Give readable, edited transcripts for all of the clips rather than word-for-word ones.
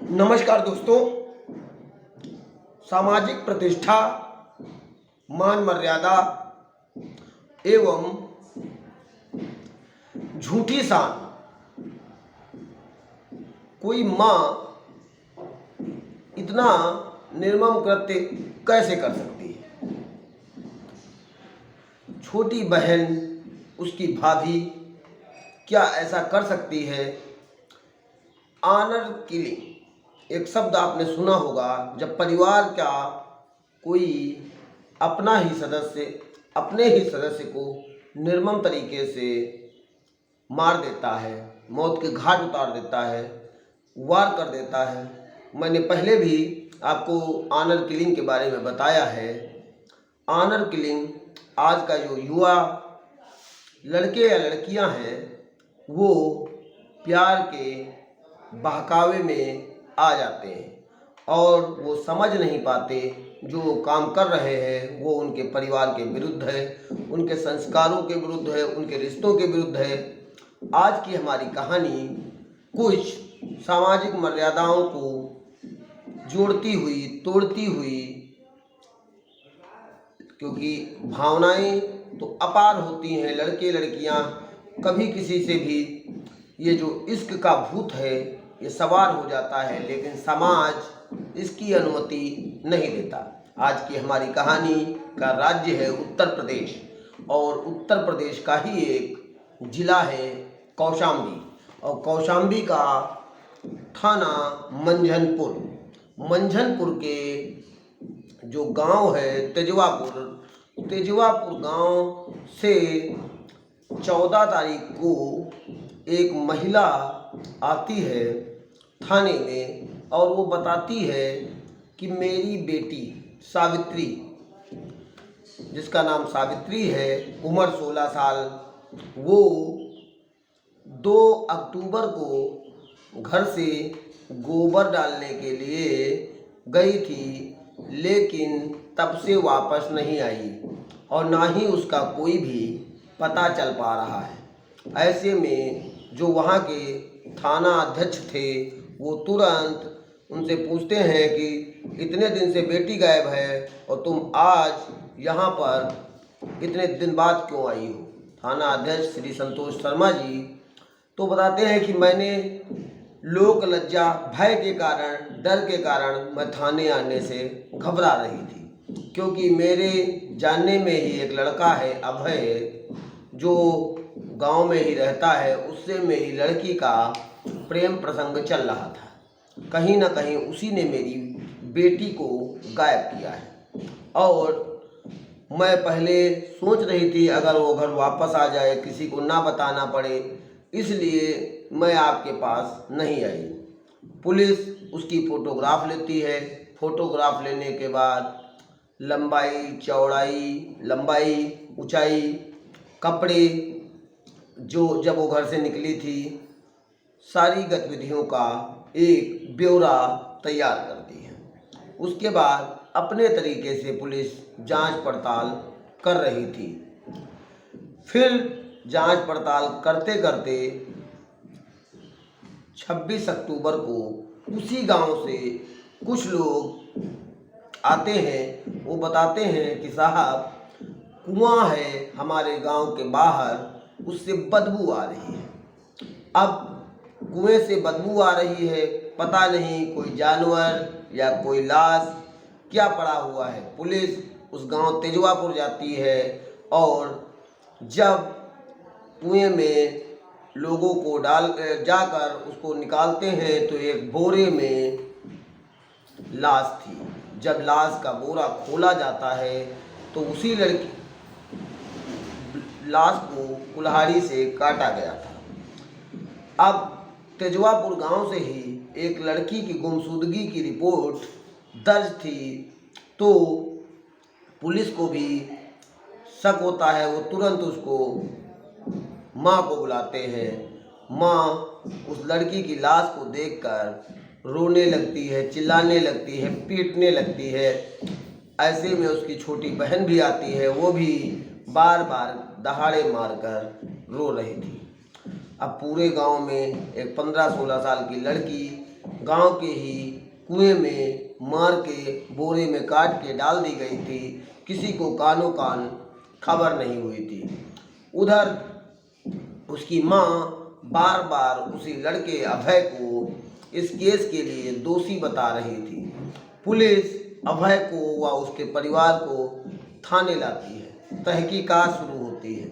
नमस्कार दोस्तों। सामाजिक प्रतिष्ठा, मान मर्यादा एवं झूठी शान। कोई माँ इतना निर्मम कृत्य कैसे कर सकती है? छोटी बहन, उसकी भाभी क्या ऐसा कर सकती है? ऑनर किलिंग एक शब्द आपने सुना होगा। जब परिवार का कोई अपना ही सदस्य अपने ही सदस्य को निर्मम तरीके से मार देता है, मौत के घाट उतार देता है, वार कर देता है। मैंने पहले भी आपको ऑनर किलिंग के बारे में बताया है। ऑनर किलिंग आज का जो युवा लड़के या लड़कियां हैं, वो प्यार के बहकावे में आ जाते हैं और वो समझ नहीं पाते जो काम कर रहे हैं वो उनके परिवार के विरुद्ध है, उनके संस्कारों के विरुद्ध है, उनके रिश्तों के विरुद्ध है। आज की हमारी कहानी कुछ सामाजिक मर्यादाओं को जोड़ती हुई, तोड़ती हुई, क्योंकि भावनाएं तो अपार होती हैं। लड़के लड़कियां कभी किसी से भी ये जो इश्क का भूत है ये सवार हो जाता है, लेकिन समाज इसकी अनुमति नहीं देता। आज की हमारी कहानी का राज्य है उत्तर प्रदेश और उत्तर प्रदेश का ही एक जिला है कौशाम्बी, और कौशाम्बी का थाना मंझनपुर। मंझनपुर के जो गांव है तेजवापुर गांव से 14 तारीख को एक महिला आती है थाने में और वो बताती है कि मेरी बेटी सावित्री, जिसका नाम सावित्री है, उम्र 16 साल, वो 2 अक्टूबर को घर से गोबर डालने के लिए गई थी, लेकिन तब से वापस नहीं आई और ना ही उसका कोई भी पता चल पा रहा है। ऐसे में जो वहाँ के थाना अध्यक्ष थे वो तुरंत उनसे पूछते हैं कि इतने दिन से बेटी गायब है और तुम आज यहाँ पर इतने दिन बाद क्यों आई हो? थाना अध्यक्ष श्री संतोष शर्मा जी तो बताते हैं कि मैंने लोक लज्जा, भय के कारण, डर के कारण मैं थाने आने से घबरा रही थी, क्योंकि मेरे जानने में ही एक लड़का है अभय, जो गांव में ही रहता है, उससे मेरी लड़की का प्रेम प्रसंग चल रहा था। कहीं ना कहीं उसी ने मेरी बेटी को गायब किया है और मैं पहले सोच रही थी अगर वो घर वापस आ जाए, किसी को ना बताना पड़े, इसलिए मैं आपके पास नहीं आई। पुलिस उसकी फ़ोटोग्राफ लेती है। फ़ोटोग्राफ लेने के बाद लंबाई, चौड़ाई, लंबाई, ऊंचाई, कपड़े, जो जब वो घर से निकली थी, सारी गतिविधियों का एक ब्यौरा तैयार करती है। उसके बाद अपने तरीके से पुलिस जांच पड़ताल कर रही थी। फिर जांच पड़ताल करते करते 26 अक्टूबर को उसी गांव से कुछ लोग आते हैं। वो बताते हैं कि साहब, कुआं है हमारे गांव के बाहर, उससे बदबू आ रही है। अब कुएं से बदबू आ रही है, पता नहीं कोई जानवर या कोई लाश क्या पड़ा हुआ है। पुलिस उस गांव तेजवापुर जाती है और जब कुएं में लोगों को जाकर उसको निकालते हैं तो एक बोरे में लाश थी। जब लाश का बोरा खोला जाता है तो उसी लड़की लाश को कुल्हाड़ी से काटा गया था। अब तेजवापुर गांव से ही एक लड़की की गुमशुदगी की रिपोर्ट दर्ज थी, तो पुलिस को भी शक होता है। वो तुरंत उसको माँ को बुलाते हैं। माँ उस लड़की की लाश को देखकर रोने लगती है, चिल्लाने लगती है, पीटने लगती है। ऐसे में उसकी छोटी बहन भी आती है, वो भी बार बार दहाड़े मारकर रो रही थी। अब पूरे गांव में एक 15-16 साल की लड़की गांव के ही कुएं में मार के बोरे में काट के डाल दी गई थी। किसी को कानो कान खबर नहीं हुई थी। उधर उसकी माँ बार बार उसी लड़के अभय को इस केस के लिए दोषी बता रही थी। पुलिस अभय को व उसके परिवार को थाने लाती है। तहकीकात शुरू होती है,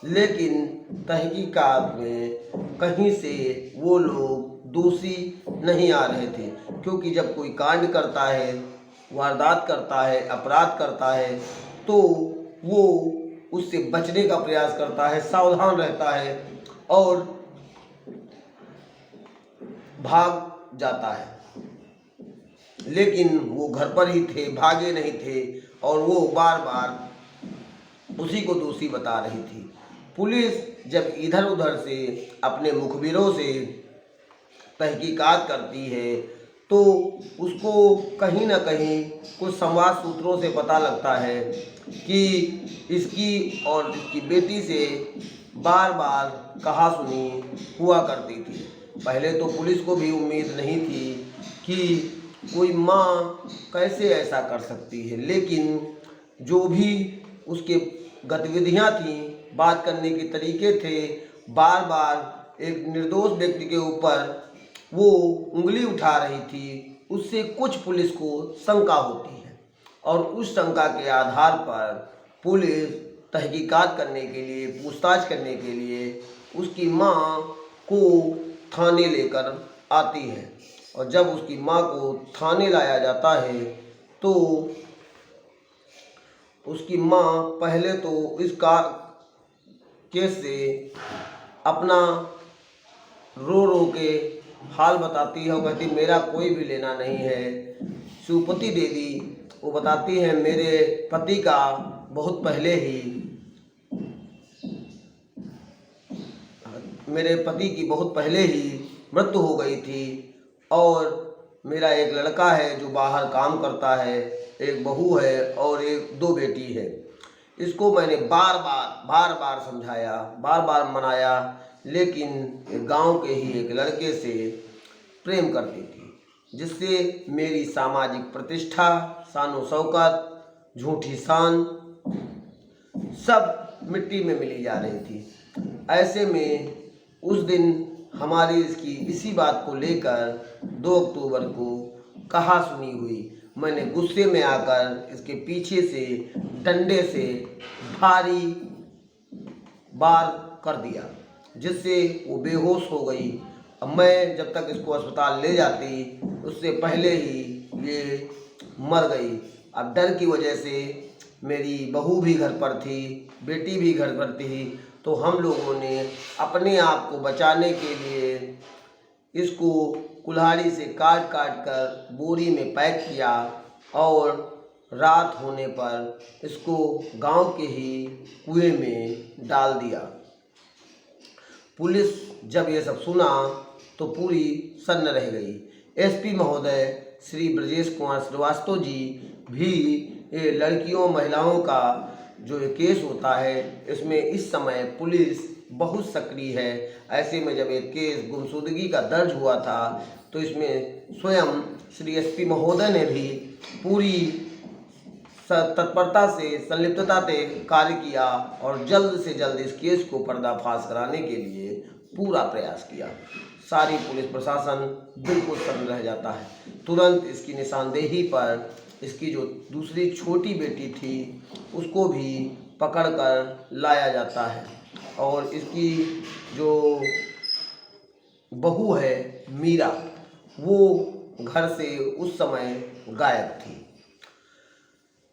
लेकिन तहकीकात में कहीं से वो लोग दोषी नहीं आ रहे थे, क्योंकि जब कोई कांड करता है, वारदात करता है, अपराध करता है, तो वो उससे बचने का प्रयास करता है, सावधान रहता है और भाग जाता है। लेकिन वो घर पर ही थे, भागे नहीं थे और वो बार बार उसी को दोषी बता रही थी। पुलिस जब इधर उधर से अपने मुखबिरों से तहकीकात करती है तो उसको कहीं ना कहीं कुछ संवाद सूत्रों से पता लगता है कि इसकी और इसकी बेटी से बार बार कहासुनी हुआ करती थी। पहले तो पुलिस को भी उम्मीद नहीं थी कि कोई माँ कैसे ऐसा कर सकती है, लेकिन जो भी उसके गतिविधियाँ थीं, बात करने के तरीके थे, बार बार एक निर्दोष व्यक्ति के ऊपर वो उंगली उठा रही थी, उससे कुछ पुलिस को शंका होती है और उस शंका के आधार पर पुलिस तहकीकात करने के लिए, पूछताछ करने के लिए उसकी माँ को थाने लेकर आती है। और जब उसकी माँ को थाने लाया जाता है तो उसकी माँ पहले तो इस केस से अपना रो रो के हाल बताती है और कहती मेरा कोई भी लेना नहीं है। शिवपति देवी वो बताती है मेरे पति का बहुत पहले ही मृत्यु हो गई थी और मेरा एक लड़का है जो बाहर काम करता है, एक बहू है और एक 2 बेटी है। इसको मैंने बार बार समझाया, बार बार मनाया, लेकिन गांव के ही एक लड़के से प्रेम करती थी, जिससे मेरी सामाजिक प्रतिष्ठा, शान शौकत, झूठी शान सब मिट्टी में मिली जा रही थी। ऐसे में उस दिन हमारी इसकी इसी बात को लेकर 2 अक्टूबर को कहासुनी हुई। मैंने गुस्से में आकर इसके पीछे से डंडे से भारी वार कर दिया, जिससे वो बेहोश हो गई। अब मैं जब तक इसको अस्पताल ले जाती उससे पहले ही ये मर गई। अब डर की वजह से मेरी बहू भी घर पर थी, बेटी भी घर पर थी, तो हम लोगों ने अपने आप को बचाने के लिए इसको कुल्हाड़ी से काट कर बोरी में पैक किया और रात होने पर इसको गांव के ही कुएं में डाल दिया। पुलिस जब ये सब सुना तो पूरी सन्न रह गई। एसपी महोदय श्री ब्रजेश कुमार श्रीवास्तव जी भी ये लड़कियों महिलाओं का जो ये केस होता है इसमें इस समय पुलिस बहुत सक्रिय है। ऐसे में जब एक केस गुमशुदगी का दर्ज हुआ था तो इसमें स्वयं श्री एसपी महोदय ने भी पूरी तत्परता से, संलिप्तता से कार्य किया और जल्द से जल्द इस केस को पर्दाफाश कराने के लिए पूरा प्रयास किया। सारी पुलिस प्रशासन बिल्कुल सन्न रह जाता है। तुरंत इसकी निशानदेही पर इसकी जो दूसरी छोटी बेटी थी उसको भी पकड़कर लाया जाता है और इसकी जो बहू है मीरा, वो घर से उस समय गायब थी।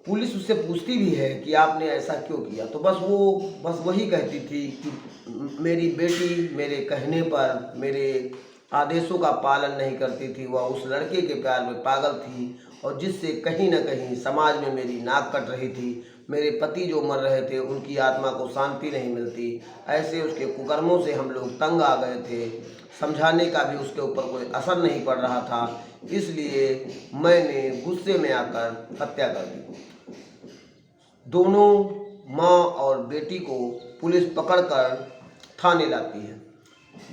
पुलिस उससे पूछती भी है कि आपने ऐसा क्यों किया, तो बस वही कहती थी कि मेरी बेटी मेरे कहने पर मेरे आदेशों का पालन नहीं करती थी, वह उस लड़के के प्यार में पागल थी और जिससे कहीं न कहीं समाज में मेरी नाक कट रही थी। मेरे पति जो मर रहे थे उनकी आत्मा को शांति नहीं मिलती। ऐसे उसके कुकर्मों से हम लोग तंग आ गए थे, समझाने का भी उसके ऊपर कोई असर नहीं पड़ रहा था, इसलिए मैंने गुस्से में आकर हत्या कर दी। दोनों माँ और बेटी को पुलिस पकड़कर थाने लाती है।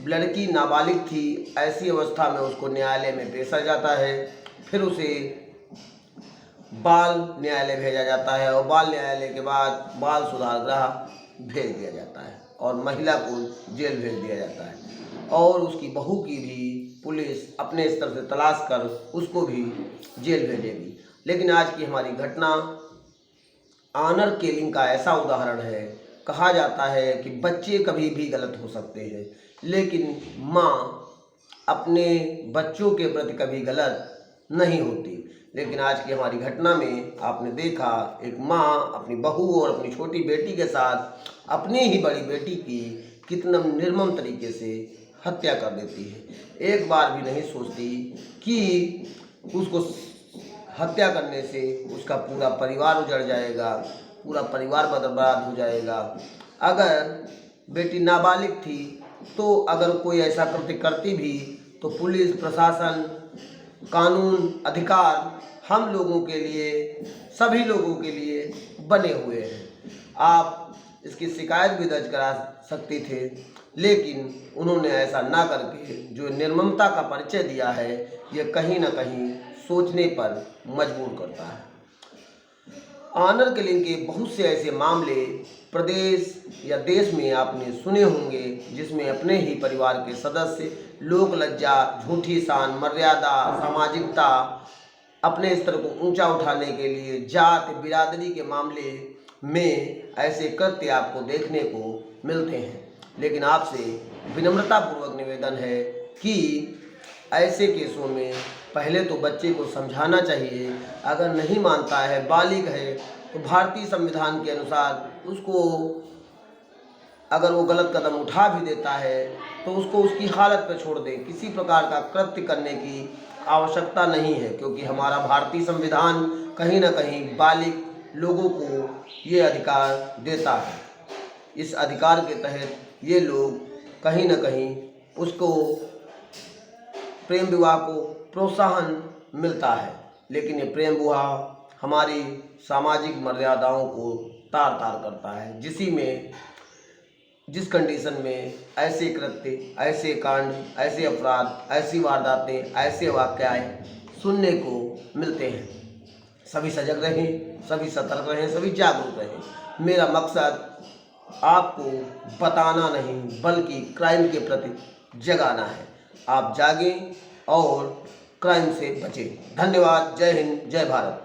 लड़की नाबालिग थी, ऐसी अवस्था में उसको न्यायालय में पेशा जाता है, फिर उसे बाल न्यायालय भेजा जाता है और बाल न्यायालय के बाद बाल सुधार गृह भेज दिया जाता है और महिला को जेल भेज दिया जाता है और उसकी बहू की भी पुलिस अपने स्तर से तलाश कर उसको भी जेल भेजेगी। लेकिन आज की हमारी घटना ऑनर किलिंग का ऐसा उदाहरण है। कहा जाता है कि बच्चे कभी भी गलत हो सकते हैं, लेकिन माँ अपने बच्चों के प्रति कभी गलत नहीं होती। लेकिन आज की हमारी घटना में आपने देखा, एक माँ अपनी बहू और अपनी छोटी बेटी के साथ अपनी ही बड़ी बेटी की कितना निर्मम तरीके से हत्या कर देती है। एक बार भी नहीं सोचती कि उसको हत्या करने से उसका पूरा परिवार उजड़ जाएगा, पूरा परिवार बर्बाद हो जाएगा। अगर बेटी नाबालिग थी तो अगर कोई ऐसा कृत्य करती भी तो पुलिस प्रशासन, कानून, अधिकार हम लोगों के लिए, सभी लोगों के लिए बने हुए हैं। आप इसकी शिकायत भी दर्ज करा सकते थे, लेकिन उन्होंने ऐसा ना करके जो निर्ममता का परिचय दिया है, ये कहीं ना कहीं सोचने पर मजबूर करता है। ऑनर किलिंग के बहुत से ऐसे मामले प्रदेश या देश में आपने सुने होंगे, जिसमें अपने ही परिवार के सदस्य लोक लज्जा, झूठी शान, मर्यादा, सामाजिकता, अपने स्तर को ऊंचा उठाने के लिए जात बिरादरी के मामले में ऐसे कृत्य आपको देखने को मिलते हैं। लेकिन आपसे विनम्रतापूर्वक निवेदन है कि ऐसे केसों में पहले तो बच्चे को समझाना चाहिए। अगर नहीं मानता है, बालिग है, तो भारतीय संविधान के अनुसार उसको, अगर वो गलत कदम उठा भी देता है तो उसको उसकी हालत पर छोड़ दें। किसी प्रकार का कृत्य करने की आवश्यकता नहीं है, क्योंकि हमारा भारतीय संविधान कहीं ना कहीं बालिग लोगों को ये अधिकार देता है। इस अधिकार के तहत ये लोग कहीं ना कहीं उसको प्रेम विवाह को प्रोत्साहन मिलता है। लेकिन ये प्रेम विवाह हमारी सामाजिक मर्यादाओं को तार तार करता है, जिस कंडीशन में ऐसे कृत्य, ऐसे कांड, ऐसे अपराध, ऐसी वारदातें, ऐसे वाकयाएं सुनने को मिलते हैं। सभी सजग रहें, सभी सतर्क रहें, सभी जागरूक रहें। मेरा मकसद आपको बताना नहीं बल्कि क्राइम के प्रति जगाना है। आप जागें और क्राइम से बचें। धन्यवाद। जय हिंद, जय भारत।